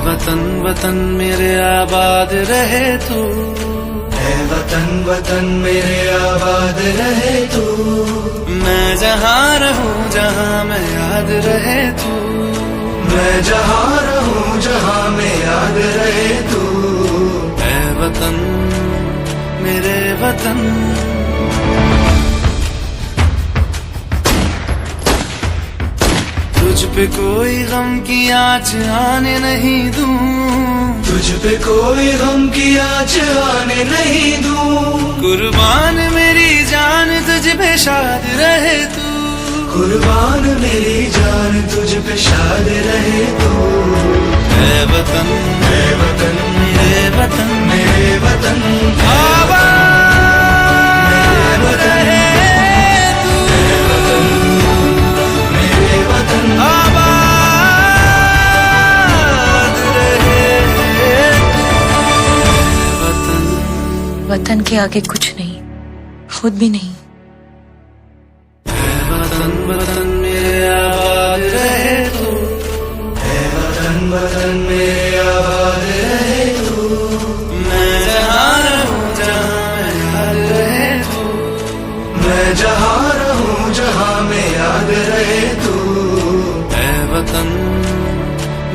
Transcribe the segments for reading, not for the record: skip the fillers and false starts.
वतन वतन मेरे आबाद रहे तू, है वतन वतन मेरे आबाद रहे तू। मैं जहाँ रहूं जहाँ मैं याद रहे तू, मैं जहाँ रहूं जहाँ मैं याद रहे तू। है वतन मेरे वतन। तुझ पे कोई गम की आँच आने नहीं दूं, तुझ पे कोई गम की आँच आने नहीं दूं। कुर्बान मेरी जान तुझ पे शाद रहे तू, कुर्बान मेरी जान तुझ पे शाद रहे तू। है वतन मेरे वतन मेरे वतन आबाद रहे तू, मेरे वतन आबाद रहे तू। वतन वतन के आगे कुछ नहीं, खुद भी नहीं। वतन वतन मेरे आबाद रहे तू, है वतन वतन मेरे आबाद रहे तू। मैं जहाँ रहूं जहाँ मैं याद रहे तू, मैं जहाँ रहूं जहाँ मैं याद रहे तू। है वतन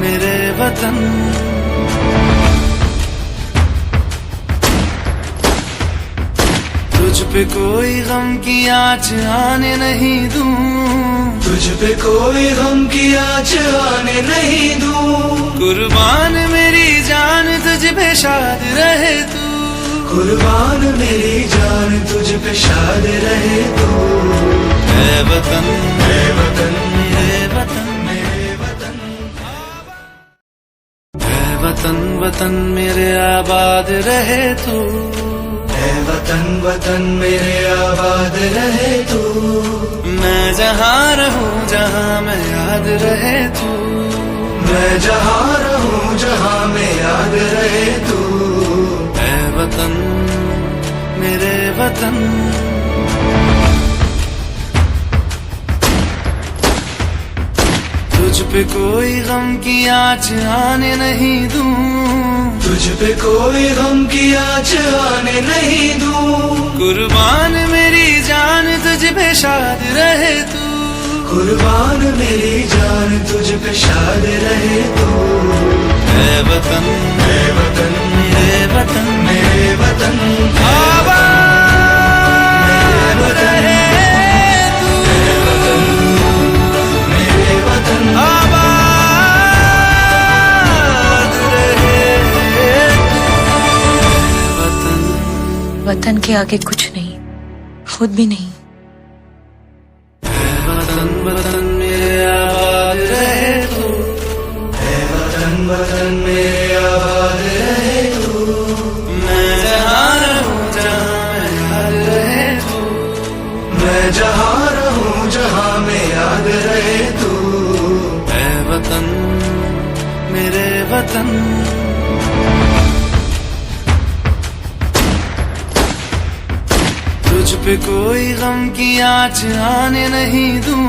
मेरे वतन। तुझ पे कोई गम की आँच आने नहीं दूं, तुझ पे कोई गम की आँच आने नहीं दूं। कुर्बान मेरी जान तुझ पे शाद रहे तू, कुर्बान मेरी जान तुझ पे शाद रहे तू। है वतन है वतन मेरे वतन, मेरे वतन है वतन वतन मेरे आबाद रहे तू, है वतन वतन मेरे आबाद रहे तू। मैं जहाँ रहूं जहाँ मैं याद रहे तू, मैं जहाँ रहूं जहाँ मैं याद रहे तू। है वतन मेरे वतन। तुझ पे कोई गम की आँच आने नहीं दूं, तुझ पे कोई गम की आँच आने नहीं दूं। कुर्बान मेरी जान तुझ पे शाद रहे तू, कुर्बान मेरी जान तुझ पे शाद रहे तू। है वतन मेरे वतन, मेरे वतन आबाद रहे तू, मेरे वतन आबाद रहे तू। वतन वतन के आगे कुछ नहीं, खुद भी नहीं। वतन वतन मेरे आबाद रहे तू, है वतन वतन मेरे आबाद रहे तू। मैं जहाँ रहूं जहाँ मैं याद रहे तू, मैं जहाँ रहूं जहाँ मैं याद रहे तू। है वतन मेरे वतन। तुझ पे कोई गम की आँच आने नहीं दूं,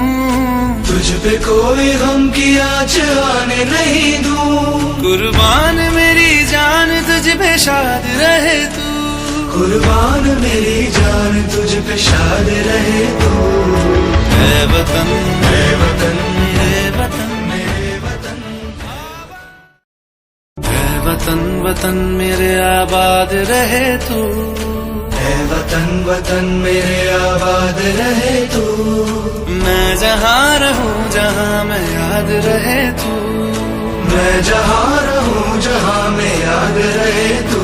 तुझ पे कोई गम की आँच आने नहीं दूं। कुर्बान मेरी जान तुझ पे शाद रहे तू, कुर्बान मेरी जान तुझ पे शाद रहे तू। है वतन है वतन मेरे वतन, मेरे वतन है वतन वतन मेरे आबाद रहे तू, है वतन वतन मेरे आबाद रहे तू। मैं जहाँ रहूं जहाँ मैं याद रहे तू, मैं जहाँ रहूं जहाँ मैं याद रहे तू।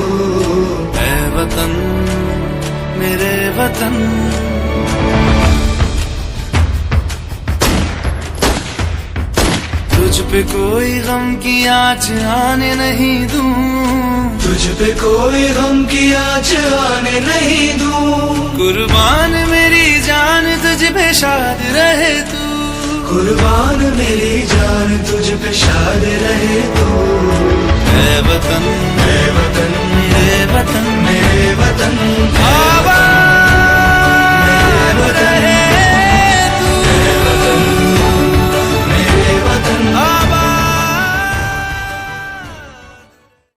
है वतन मेरे वतन। तुझ पे कोई गम की आँच आने नहीं दूं, तुझ पे कोई गम की आँच आने नहीं दूं। कुर्बान मेरी जान तुझ पे शाद रहे तू, कुर्बान मेरी जान तुझ पे शाद रहे तू। है वतन है वतन मेरे वतन, मेरे वतन